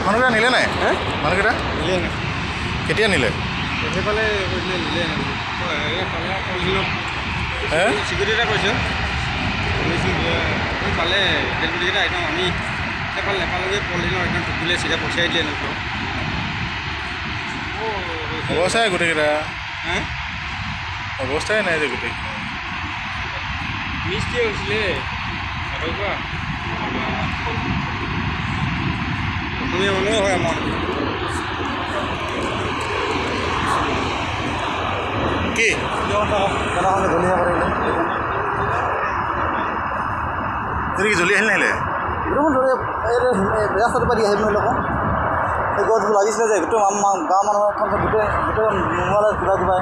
মানুহকেইটা নিলে নাই মানুহকেইটা নিলে নাই কেতিয়া নিলে সেইফালে কৈছিলে নিলে চিকিউৰিটি এটা কৈছে পালে ডেলিভাৰীকেইটা একদম আমি সেইফালে নেপালকে পলিথিনৰ একদম টুকিলে চিধা পঠিয়াই দিলে এনেকুৱা অৱস্থাই গোটেইকেইটা অৱস্থাই নাই যে গোটেইখিনি মিষ্টি হৈছিলে চাবৰ পৰা অসমীয়া মানুহে হয় আমাৰ কি তুমি কি জ্বলি আহিল নাহিলে ৰাস্তাটোৰ পৰা দি আহিব লোক এই গছবোৰ লাগিছিলে যে গোটেই গাঁৱৰ মানুহৰ গোটেই নোহোৱালে কিবা কিবা